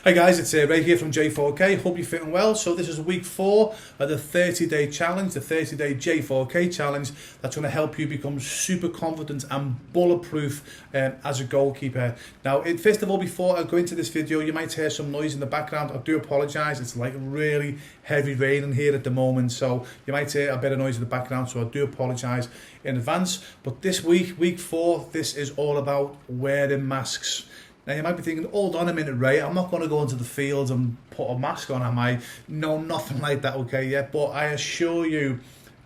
Hi guys, it's Ray here from J4K. Hope you're fitting well. So this is week 4 of the 30-day challenge, the 30-day J4K challenge that's going to help you become super confident and bulletproof as a goalkeeper. Now, first of all, before I go into this video, you might hear some noise in the background. I do apologise. It's like really heavy rain in here at the moment, so you might hear a bit of noise in the background, so I do apologise in advance. But this week 4, this is all about wearing masks. Now you might be thinking, hold on a minute, Ray, I'm not going to go into the field and put a mask on, am I? No, nothing like that, okay, yeah, but I assure you,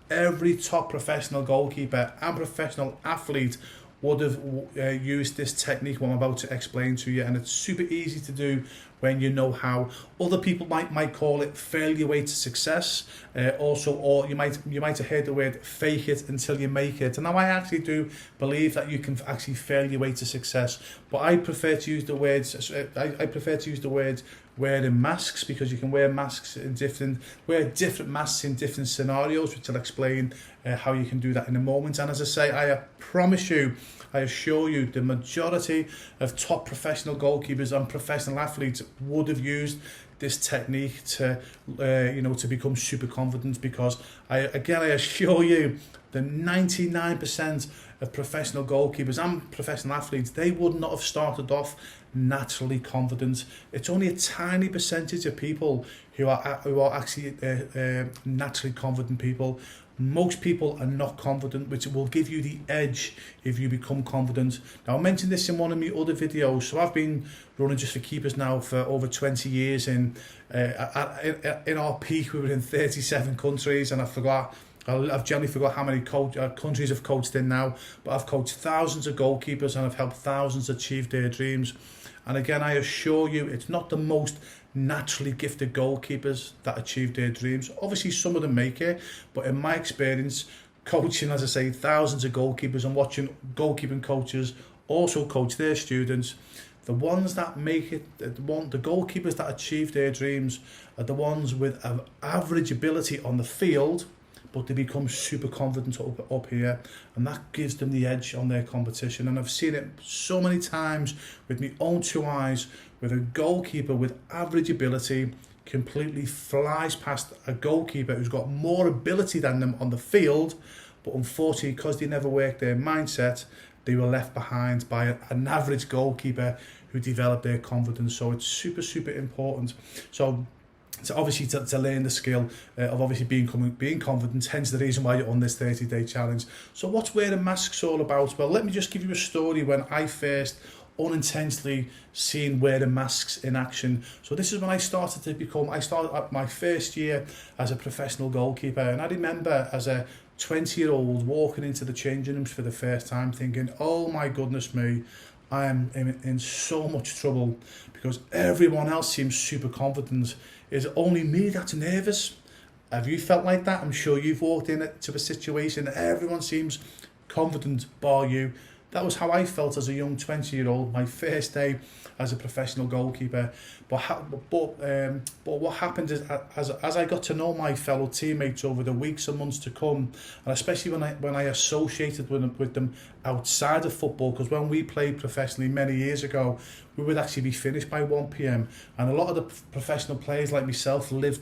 every top professional goalkeeper and professional athlete would have used this technique what I'm about to explain to you, and it's super easy to do when you know how. Other people might call it failure way to success, or you might have heard the word fake it until you make it. And now I actually do believe that you can actually fail your way to success, but I prefer to use the words. I prefer to use the words wearing masks, because you can wear masks in different masks in different scenarios, which I'll explain how you can do that in a moment. And as I say, I assure you, the majority of top professional goalkeepers and professional athletes would have used this technique to become super confident, because I assure you, the 99% of professional goalkeepers and professional athletes, they would not have started off naturally confident. It's only a tiny percentage of people who are actually naturally confident people. Most people are not confident, which will give you the edge if you become confident. Now, I mentioned this in one of my other videos. So I've been running just for keepers now for over 20 years. In our peak, we were in 37 countries, and I've generally forgot how many countries I've coached in now, but I've coached thousands of goalkeepers and I've helped thousands achieve their dreams. And again, I assure you, it's not the most naturally gifted goalkeepers that achieve their dreams. Obviously, some of them make it, but in my experience, coaching, as I say, thousands of goalkeepers and watching goalkeeping coaches also coach their students, the ones that make it, the goalkeepers that achieve their dreams are the ones with an average ability on the field, but they become super confident up here, and that gives them the edge on their competition. And I've seen it so many times with my own two eyes, where a goalkeeper with average ability completely flies past a goalkeeper who's got more ability than them on the field, but unfortunately, because they never worked their mindset, they were left behind by an average goalkeeper who developed their confidence. So it's super, super important. So obviously to learn the skill of obviously being confident, hence the reason why you're on this 30-day challenge. So what's wearing masks all about? Well, let me just give you a story when I first unintentionally seen wearing masks in action. So this is when I started at my first year as a professional goalkeeper, and I remember as a 20-year-old walking into the changing rooms for the first time thinking, oh my goodness me, I am in so much trouble, because everyone else seems super confident. Is it only me that's nervous? Have you felt like that? I'm sure you've walked into a situation that everyone seems confident bar you. That was how I felt as a young 20-year-old, my first day as a professional goalkeeper. But what happened is, as I got to know my fellow teammates over the weeks and months to come, and especially when I associated with them outside of football, because when we played professionally many years ago, we would actually be finished by 1 p.m. And a lot of the professional players like myself lived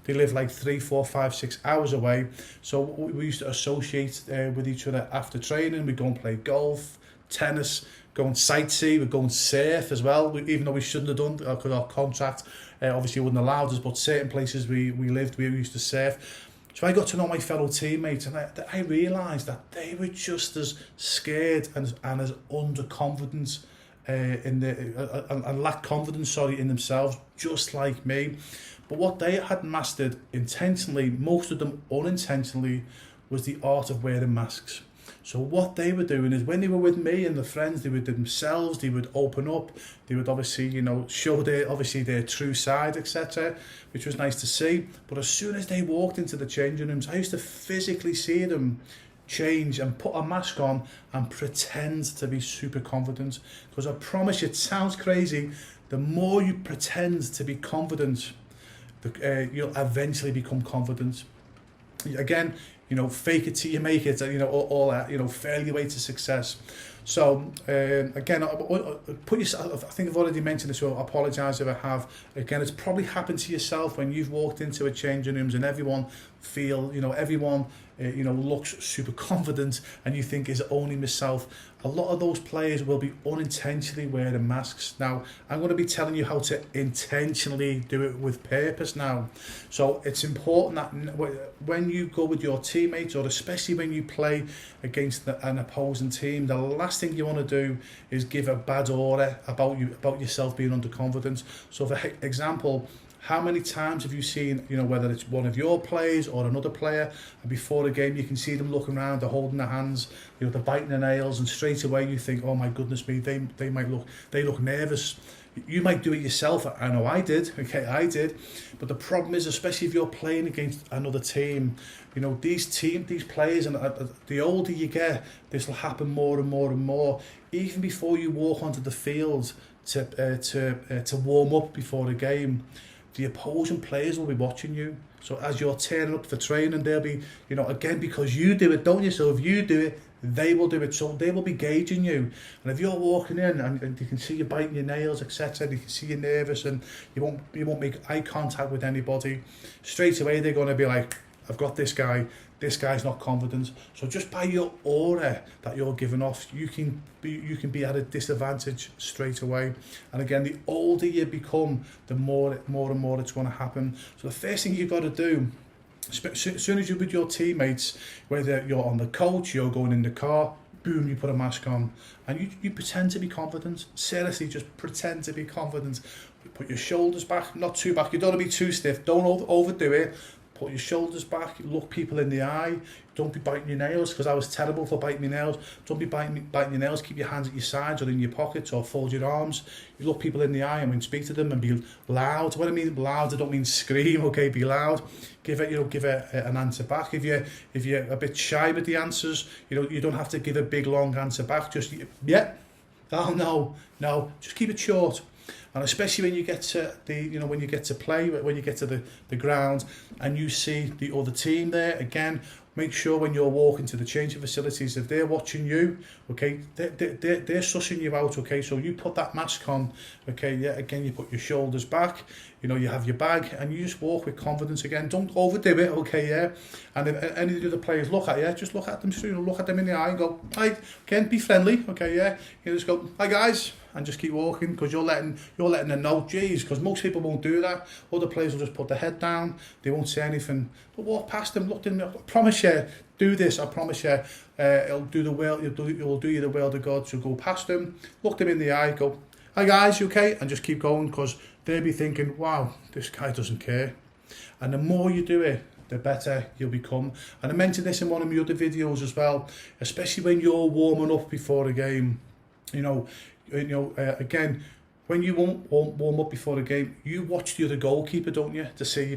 like 3, 4, 5, 6 hours away. So we used to associate with each other after training. We'd go and play golf, tennis, go and sightsee, we'd go and surf as well, even though we shouldn't have done, because our contract obviously wouldn't allow us, but certain places we lived, we used to surf. So I got to know my fellow teammates, and I realised that they were just as scared and as underconfident and lacked confidence, in themselves, just like me. But what they had mastered intentionally, most of them unintentionally, was the art of wearing masks. So what they were doing is, when they were with me and the friends, they would themselves, they would open up, they would obviously, show their true side, etc., which was nice to see. But as soon as they walked into the changing rooms, I used to physically see them change and put a mask on and pretend to be super confident. Because I promise you, it sounds crazy, the more you pretend to be confident, you'll eventually become confident. Again, fake it till you make it, all that, failure way to success. So again, put yourself. I think I've already mentioned this, so I apologise if I have. Again, it's probably happened to yourself when you've walked into a changing rooms and everyone looks super confident, and you think, is it only myself? A lot of those players will be unintentionally wearing masks. Now, I'm going to be telling you how to intentionally do it with purpose now. So it's important that when you go with your teammates, or especially when you play against an opposing team, the last thing you want to do is give a bad aura about yourself being underconfident. So for example, how many times have you seen, whether it's one of your players or another player, and before the game you can see them looking around, they're holding their hands, they're biting their nails, and straight away you think, oh my goodness me, they look nervous. You might do it yourself. I know I did. I did. But the problem is, especially if you're playing against another team, these players, and the older you get, this will happen more and more and more. Even before you walk onto the field to warm up before the game, the opposing players will be watching you. So as you're turning up for training, they'll be, again, because you do it, don't you? So if you do it, they will do it. So they will be gauging you. And if you're walking in and you can see you biting your nails, etc., you can see you're nervous, and you won't make eye contact with anybody, straight away they're going to be like, I've got this guy. This guy's not confident. So just by your aura that you're giving off, you can be at a disadvantage straight away. And again, the older you become, the more and more it's going to happen. So the first thing you've got to do, as soon as you're with your teammates, whether you're on the coach, you're going in the car, boom, you put a mask on, and you pretend to be confident. Seriously, just pretend to be confident. Put your shoulders back, not too back. You don't want to be too stiff. Don't overdo it. Put your shoulders back, look people in the eye, don't be biting your nails, because I was terrible for biting my nails. Don't be biting your nails, keep your hands at your sides or in your pockets, or fold your arms. You look people in the eye and when you speak to them, and be loud. What I mean loud, I don't mean scream, okay, be loud. Give an answer back. If you're a bit shy with the answers, you don't have to give a big long answer back, just, yeah, oh no, just keep it short. And especially when you get to when you get to the ground and you see the other team there, again, make sure when you're walking to the changing facilities, if they're watching you, okay, they're sussing you out, okay, so you put that mask on, okay, yeah, again, you put your shoulders back, you have your bag, and you just walk with confidence again. Don't overdo it, okay, yeah. And if any of the other players look at you, just look at them, look at them in the eye and go, hi, again, be friendly, okay, yeah. You just go, hi guys, and just keep walking, because you're letting them know, geez, because most people won't do that. Other players will just put their head down, they won't say anything, but walk past them, look at them. I promise you, do this, I promise you, it'll do you the world of God. So go past them, look them in the eye, go, hi guys, you okay? And just keep going, because they'll be thinking, wow, this guy doesn't care. And the more you do it, the better you'll become. And I mentioned this in one of my other videos as well, especially when you're warming up before the game. Again, when you warm up before the game, you watch the other goalkeeper, don't you, to see,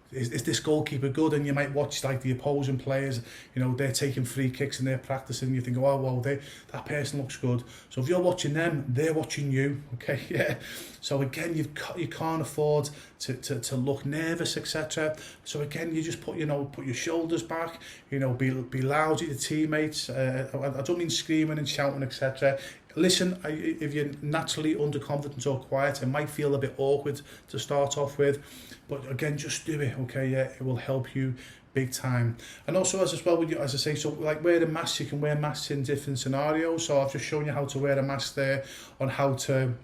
is this goalkeeper good? And you might watch like the opposing players, they're taking free kicks and they're practicing. You think, oh well, that person looks good. So if you're watching them, they're watching you. Okay, yeah. So again, you can't afford to look nervous, etc. So again, you just put your shoulders back. Be loud at your teammates. I don't mean screaming and shouting, etc. Listen, if you're naturally underconfident or quiet, it might feel a bit awkward to start off with, but again, just do it, okay? Yeah, it will help you big time. And also, as I say, so like wear the mask, you can wear masks in different scenarios. So I've just shown you how to wear a mask there, on how to,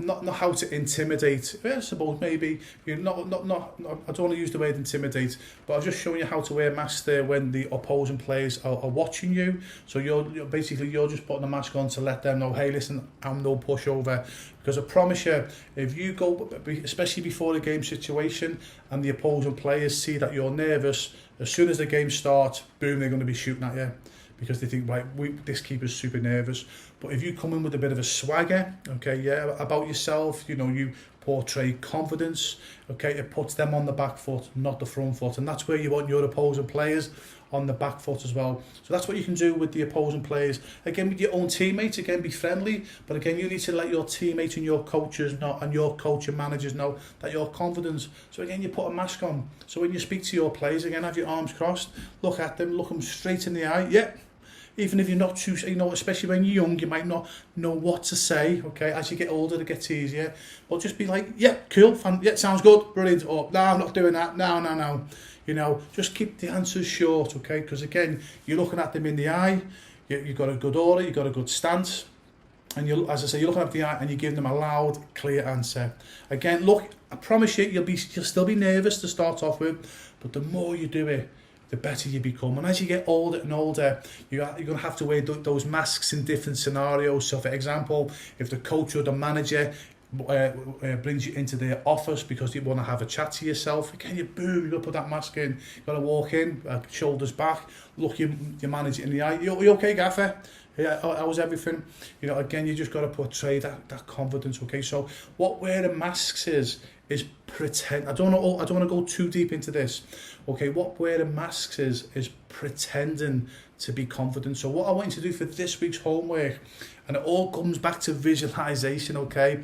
not how to intimidate. I suppose maybe I don't want to use the word intimidate, but I've just shown you how to wear masks there when the opposing players are watching you. So you're just putting a mask on to let them know, hey, listen, I'm no pushover. Because I promise you, if you go, especially before the game situation, and the opposing players see that you're nervous, as soon as the game starts, boom, they're going to be shooting at you, because they think, right, this keeper's super nervous. But if you come in with a bit of a swagger, okay, yeah, about yourself, you portray confidence, okay, it puts them on the back foot, not the front foot. And that's where you want your opposing players, on the back foot as well. So that's what you can do with the opposing players. Again, with your own teammates, again, be friendly. But again, you need to let your teammates and your coaches know, and your coach and managers know that you're confident. So again, you put a mask on. So when you speak to your players, again, have your arms crossed, look at them, look them straight in the eye. even if you're not too, especially when you're young, you might not know what to say, okay? As you get older, it gets easier. But just be like, yeah, cool, fun, yeah, sounds good, brilliant. Or, no, I'm not doing that, no. Just keep the answers short, okay? Because again, you're looking at them in the eye, you've got a good order, you've got a good stance, and as I say, you're looking at the eye and you give them a loud, clear answer. Again, look, I promise you, you'll still be nervous to start off with, but the more you do it, the better you become. And as you get older and older, you're going to have to wear those masks in different scenarios. So for example, if the coach or the manager brings you into their office because you want to have a chat to yourself, again, you've got to put that mask in. You've got to walk in, shoulders back, look your manager in the eye. You okay, Gaffer? Yeah, how's everything? Again, you just got to portray that confidence, okay? So what wearing masks is pretend. I don't want to go too deep into this. Okay, what wearing masks is pretending to be confident. So what I want you to do for this week's homework, and it all comes back to visualization, okay?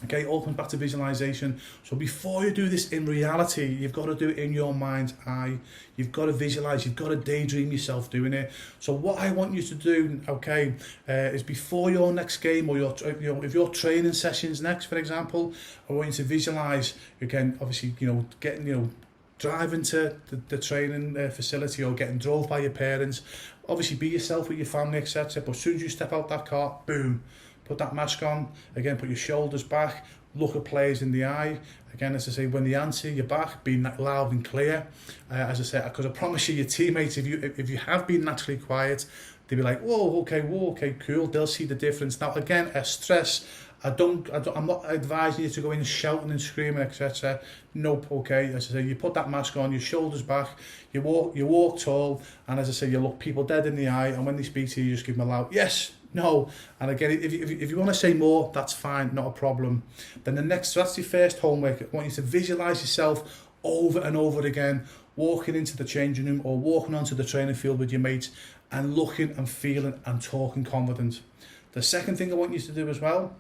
Okay, it all comes back to visualization. So before you do this in reality, you've got to do it in your mind's eye. You've got to visualize, you've got to daydream yourself doing it. So what I want you to do, okay, is before your next game, or if your training session's next, for example, I want you to visualize, again, obviously, getting, driving to the training facility, or getting drove by your parents. Obviously, be yourself with your family, etc. But as soon as you step out that car, boom, put that mask on, again, put your shoulders back, look at players in the eye. Again, as I say, when they answer you back, be loud and clear. As I say, because I promise you, your teammates, if you have been naturally quiet, they'll be like, whoa, okay, cool. They'll see the difference. Now, again, stress, I'm not advising you to go in shouting and screaming, etc. Nope, okay. As I say, you put that mask on, your shoulders back, you walk tall, and as I say, you look people dead in the eye, and when they speak to you, you just give them a loud yes, no. And again, if you want to say more, that's fine, not a problem. Then so that's your first homework. I want you to visualize yourself over and over again, walking into the changing room or walking onto the training field with your mates, and looking and feeling and talking confident. The second thing I want you to do as well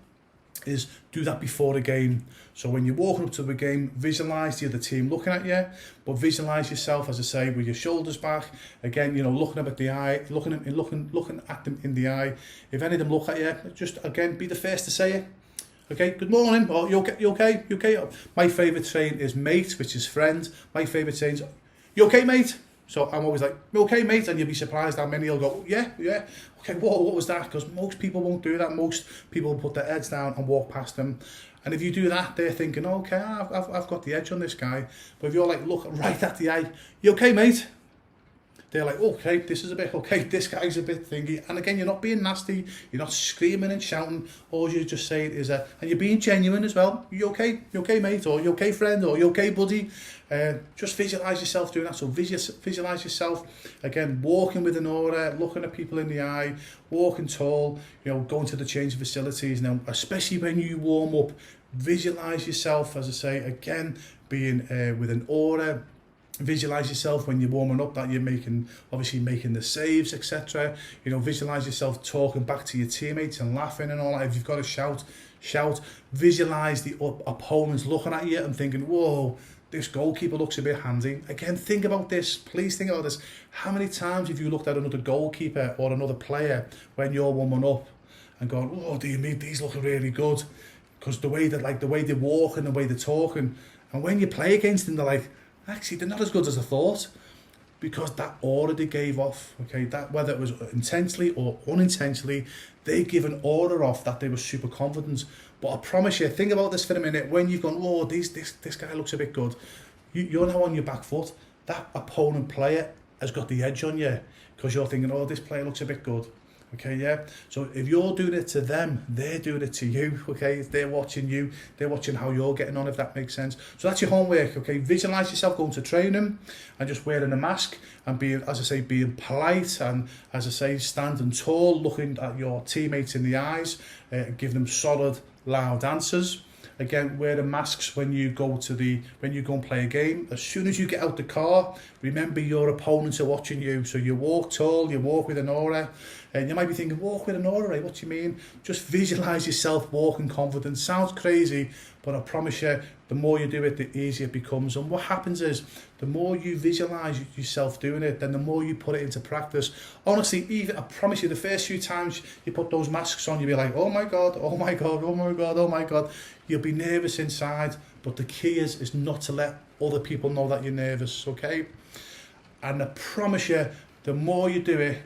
is do that before the game. So when you're walking up to the game, visualize the other team looking at you, but visualize yourself, as I say, with your shoulders back. Again, looking up at the eye, looking at them in the eye. If any of them look at you, just again be the first to say it. Okay, good morning. Or you okay? My favourite saying is mate, which is friend. My favourite saying is, you okay, mate? So I'm always like, you okay, mate? And you'll be surprised how many will go, yeah. Okay, whoa, what was that? Because most people won't do that. Most people will put their heads down and walk past them. And if you do that, they're thinking, okay, I've got the edge on this guy. But if you're like, look right at the eye, you okay, mate? They're like, okay, this is a bit, okay, this guy's a bit thingy. And again, you're not being nasty, you're not screaming and shouting. All you're just saying is, and you're being genuine as well. You okay, mate? Or you okay, friend? Or you okay, buddy? Just visualize yourself doing that. So visualize yourself, again, walking with an aura, looking at people in the eye, walking tall, going to the change facilities. Now, especially when you warm up, visualize yourself, as I say, again, being with an aura. Visualize yourself when you're warming up that you're making the saves, etc. Visualize yourself talking back to your teammates and laughing and all that. If you've got to shout. Visualize the opponents looking at you and thinking, whoa, this goalkeeper looks a bit handy. Again, think about this. Please think about this. How many times have you looked at another goalkeeper or another player when you're warming up and going, oh, do you mean these look really good? Because the way they walk and the way they're talking, and when you play against them, they're like, actually, they're not as good as I thought, because that aura they gave off, okay, that whether it was intentionally or unintentionally, they give an aura off that they were super confident. But I promise you, think about this for a minute. When you've gone, oh, this guy looks a bit good, you're now on your back foot. That opponent player has got the edge on you because you're thinking, oh, this player looks a bit good. Okay, yeah. So if you're doing it to them, they're doing it to you. Okay, they're watching you. They're watching how you're getting on. If that makes sense. So that's your homework. Okay, visualize yourself going to training and just wearing a mask and being, as I say, being polite and, as I say, standing tall, looking at your teammates in the eyes, giving them solid, loud answers. again, wear the masks when you go and play a game. As soon as you get out the car, remember your opponents are watching you. So you walk tall, you walk with an aura. And you might be thinking, walk with an aura, Ray, what do you mean? Just visualize yourself walking confident. Sounds crazy, but I promise you, the more you do it, the easier it becomes. And what happens is, the more you visualize yourself doing it, then the more you put it into practice. Honestly, even I promise you, the first few times you put those masks on, you'll be like, oh my God, oh my God, oh my God, oh my God. You'll be nervous inside, but the key is not to let other people know that you're nervous, okay? And I promise you, the more you do it,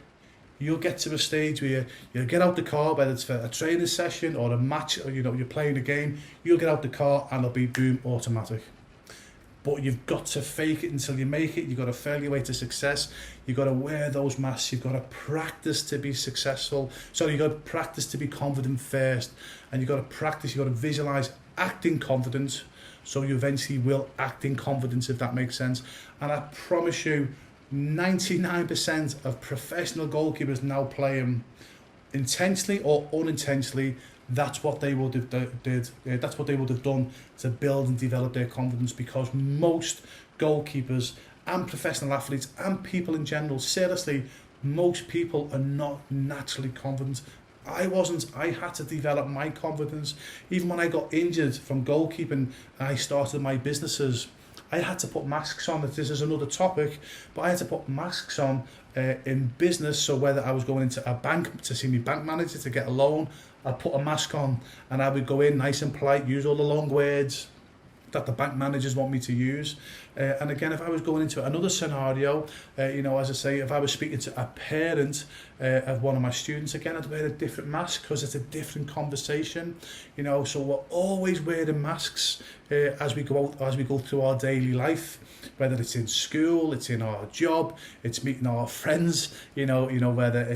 you'll get to a stage where you'll get out the car, whether it's for a training session or a match, or you're playing a game, you'll get out the car and it'll be boom, automatic. But you've got to fake it until you make it. You've got to fail your way to success. You've got to wear those masks. You've got to practice to be successful. So you've got to practice to be confident first. And you've got to practice, you've got to visualize acting confident. So you eventually will act in confidence, if that makes sense. And I promise you, 99% of professional goalkeepers now playing intentionally or unintentionally, that's what they would have that's what they would have done to build and develop their confidence, because most goalkeepers and professional athletes and people in general, seriously, most people are not naturally confident. I wasn't. I had to develop my confidence. Even when I got injured from goalkeeping and I started my businesses, I had to put masks on. This is another topic, but I had to put masks on in business. So whether I was going into a bank to see my bank manager to get a loan, I'd put a mask on and I would go in nice and polite, use all the long words that the bank managers want me to use. And again, if I was going into another scenario, as I say, if I was speaking to a parent of one of my students, again, I'd wear a different mask because it's a different conversation. So we're always wearing masks as we go through our daily life, whether it's in school, it's in our job, it's meeting our friends, whether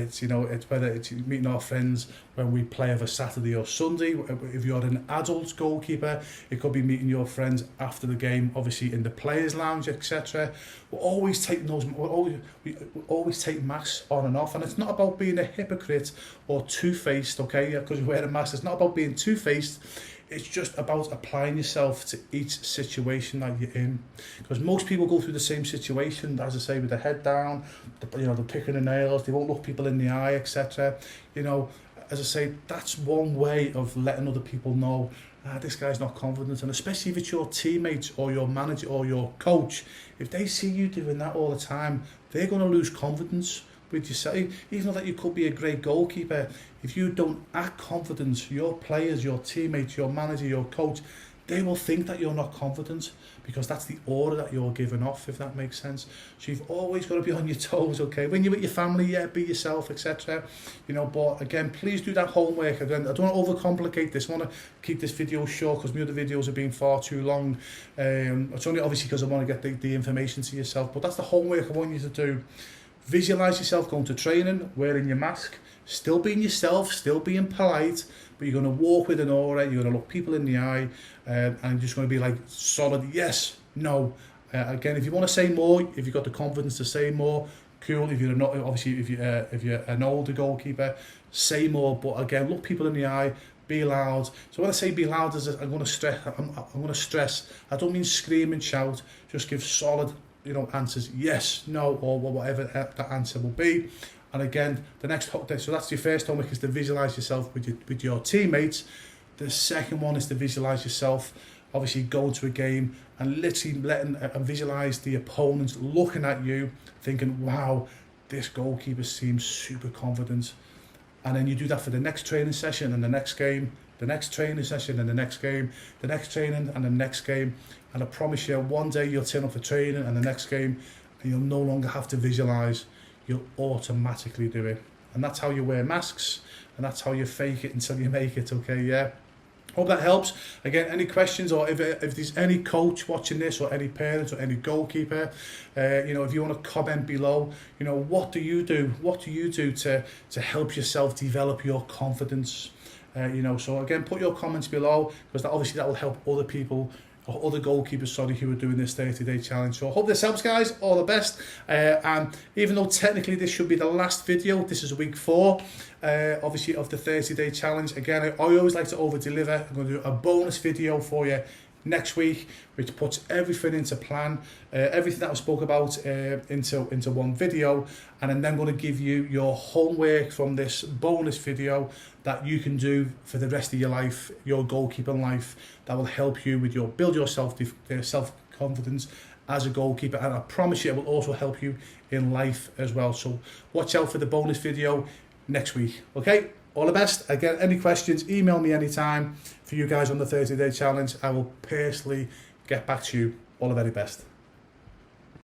it's meeting our friends when we play over Saturday or Sunday. If you're an adult goalkeeper, it could be meeting your friends after the game, obviously in the players' lounge, etc. We always take masks on and off, and it's not about being a hypocrite or two-faced, okay? Because you wear a mask, it's not about being two-faced. It's just about applying yourself to each situation that you're in. Because most people go through the same situation, as I say, with their head down, they're picking their nails, they won't look people in the eye, etc. As I say, that's one way of letting other people know, this guy's not confident. And especially if it's your teammates or your manager or your coach, if they see you doing that all the time, they're going to lose confidence with yourself. Even though that you could be a great goalkeeper, if you don't act confident, your players, your teammates, your manager, your coach, they will think that you're not confident, because that's the aura that you're giving off, if that makes sense. So you've always got to be on your toes, okay? When you're with your family, be yourself, etc. But again, please do that homework. Again, I don't want to overcomplicate this. I want to keep this video short because my other videos have been far too long. It's only obviously because I want to get the information to yourself, but that's the homework I want you to do. Visualize yourself going to training, wearing your mask, still being yourself, still being polite, but you're going to walk with an aura, you're going to look people in the eye, and you're just going to be like solid, yes, no. Again, if you want to say more, if you've got the confidence to say more, cool. If you're not, obviously, if you're an older goalkeeper, say more. But again, look people in the eye, be loud. So when I say be loud, I'm going to stress. I don't mean scream and shout. Just give solid, answers, yes, no, or whatever that answer will be. And again, so that's your first homework, is to visualize yourself with your teammates. The second one is to visualize yourself, obviously going to a game and literally visualize the opponents looking at you, thinking, wow, this goalkeeper seems super confident. And then you do that for the next training session and the next game, the next training session and the next game, the next training and the next game. And I promise you, one day you'll turn up for training and the next game, and you'll no longer have to visualize. You'll automatically do it. And that's how you wear masks, and that's how you fake it until you make it, okay? Yeah. Hope that helps. Again, any questions, or if there's any coach watching this, or any parent, or any goalkeeper, if you want to comment below, what do you do? What do you do to help yourself develop your confidence? So again, put your comments below, because that will help other people or other goalkeepers, sorry, who are doing this 30-day challenge. So I hope this helps, guys. All the best. And even though technically this should be the last video, this is week 4, obviously, of the 30-day challenge. Again, I always like to over-deliver. I'm going to do a bonus video for you next week, which puts everything into plan, everything that I spoke about into one video, and I'm then going to give you your homework from this bonus video that you can do for the rest of your life, your goalkeeping life, that will help you with your build your self-confidence as a goalkeeper, and I promise you it will also help you in life as well. So watch out for the bonus video next week. Okay, all the best. Again, any questions, email me anytime. For you guys on the 30-day challenge, I will personally get back to you. All the very best.